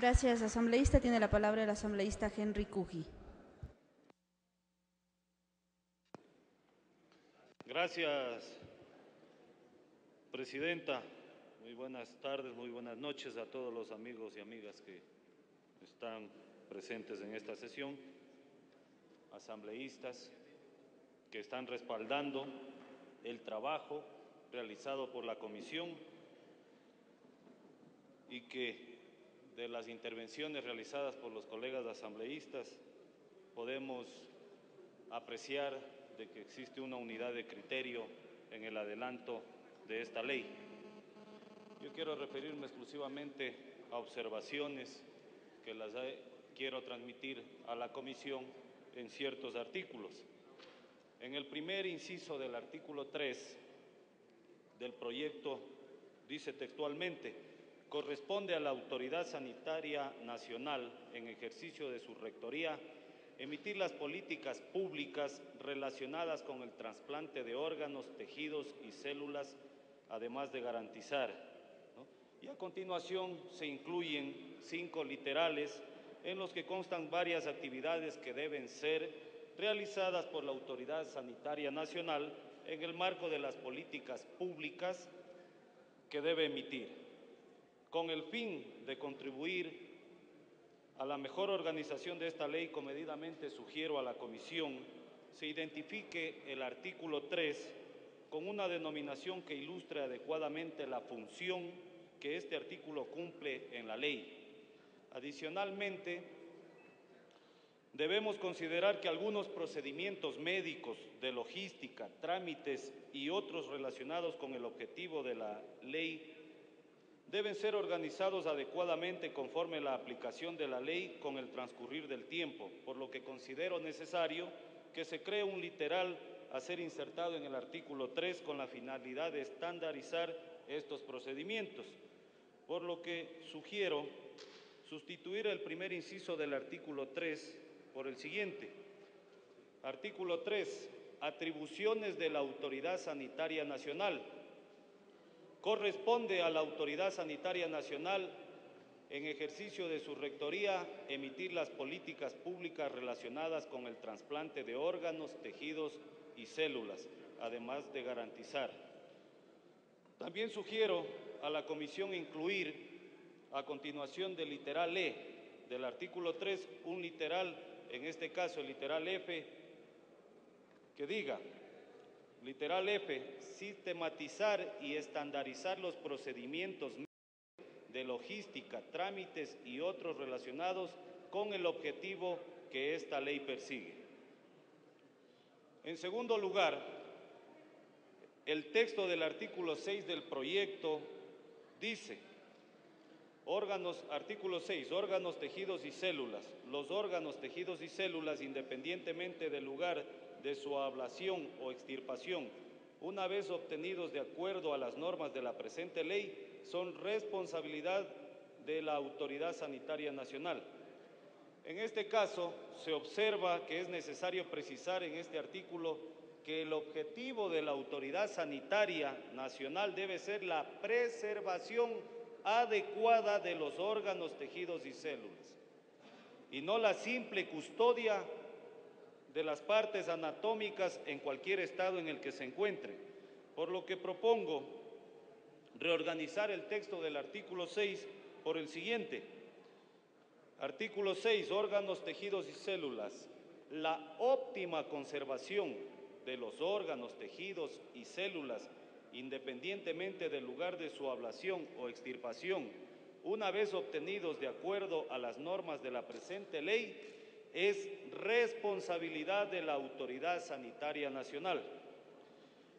Gracias, asambleísta. Tiene la palabra el asambleísta Henry Cuji. Gracias, presidenta. Muy buenas tardes, muy buenas noches a todos los amigos y amigas que están presentes en esta sesión, asambleístas que están respaldando el trabajo realizado por la comisión y que de las intervenciones realizadas por los colegas asambleístas podemos apreciar de que existe una unidad de criterio en el adelanto de esta ley. Yo quiero referirme exclusivamente a observaciones que quiero transmitir a la comisión en ciertos artículos. En el primer inciso del artículo 3 del proyecto dice textualmente: corresponde a la Autoridad Sanitaria Nacional, en ejercicio de su rectoría, emitir las políticas públicas relacionadas con el trasplante de órganos, tejidos y células, además de garantizar, ¿no? Y a continuación se incluyen 5 literales en los que constan varias actividades que deben ser realizadas por la Autoridad Sanitaria Nacional en el marco de las políticas públicas que debe emitir, con el fin de contribuir a la mejor organización de esta ley. Comedidamente sugiero a la comisión se identifique el artículo 3 con una denominación que ilustre adecuadamente la función que este artículo cumple en la ley. Adicionalmente, debemos considerar que algunos procedimientos médicos, de logística, trámites y otros relacionados con el objetivo de la ley deben ser organizados adecuadamente conforme a la aplicación de la ley con el transcurrir del tiempo, por lo que considero necesario que se cree un literal a ser insertado en el artículo 3 con la finalidad de estandarizar estos procedimientos, por lo que sugiero sustituir el primer inciso del artículo 3 por el siguiente. Artículo 3. Atribuciones de la Autoridad Sanitaria Nacional. Corresponde a la Autoridad Sanitaria Nacional, en ejercicio de su rectoría, emitir las políticas públicas relacionadas con el trasplante de órganos, tejidos y células, además de garantizar. También sugiero a la comisión incluir, a continuación del literal E del artículo 3, un literal, en este caso el literal F, que diga: literal F, sistematizar y estandarizar los procedimientos de logística, trámites y otros relacionados con el objetivo que esta ley persigue. En segundo lugar, el texto del artículo 6 del proyecto dice: artículo 6, órganos, tejidos y células. Los órganos, tejidos y células, independientemente del lugar de su ablación o extirpación, una vez obtenidos de acuerdo a las normas de la presente ley, son responsabilidad de la Autoridad Sanitaria Nacional. En este caso, se observa que es necesario precisar en este artículo que el objetivo de la Autoridad Sanitaria Nacional debe ser la preservación adecuada de los órganos, tejidos y células, y no la simple custodia de las partes anatómicas en cualquier estado en el que se encuentre, por lo que propongo reorganizar el texto del artículo 6 por el siguiente. Artículo 6, órganos, tejidos y células. La óptima conservación de los órganos, tejidos y células, independientemente del lugar de su ablación o extirpación, una vez obtenidos de acuerdo a las normas de la presente ley, es responsabilidad de la Autoridad Sanitaria Nacional.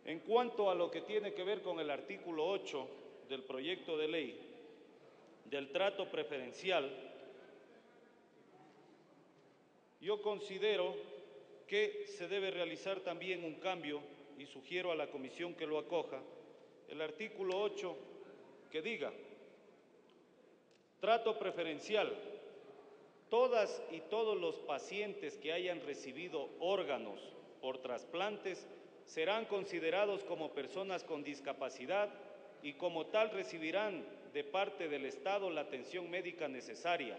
En cuanto a lo que tiene que ver con el artículo 8 del proyecto de ley del trato preferencial, yo considero que se debe realizar también un cambio y sugiero a la comisión que lo acoja. El artículo 8 que diga: trato preferencial. Todas y todos los pacientes que hayan recibido órganos por trasplantes serán considerados como personas con discapacidad y como tal recibirán de parte del Estado la atención médica necesaria,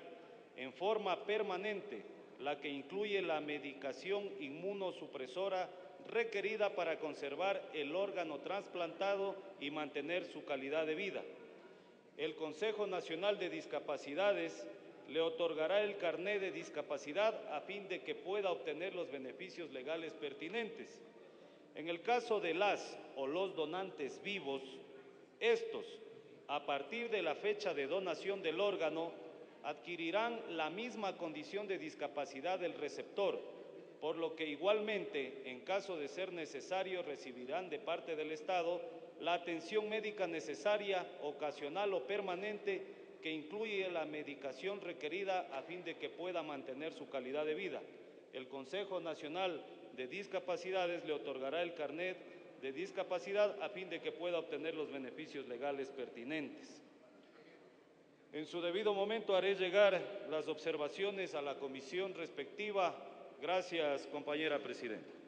en forma permanente, la que incluye la medicación inmunosupresora requerida para conservar el órgano trasplantado y mantener su calidad de vida. El Consejo Nacional de Discapacidades le otorgará el carné de discapacidad a fin de que pueda obtener los beneficios legales pertinentes. En el caso de las o los donantes vivos, estos, a partir de la fecha de donación del órgano, adquirirán la misma condición de discapacidad del receptor, por lo que igualmente, en caso de ser necesario, recibirán de parte del Estado la atención médica necesaria, ocasional o permanente, que incluye la medicación requerida a fin de que pueda mantener su calidad de vida. El Consejo Nacional de Discapacidades le otorgará el carnet de discapacidad a fin de que pueda obtener los beneficios legales pertinentes. En su debido momento haré llegar las observaciones a la comisión respectiva. Gracias, compañera presidenta.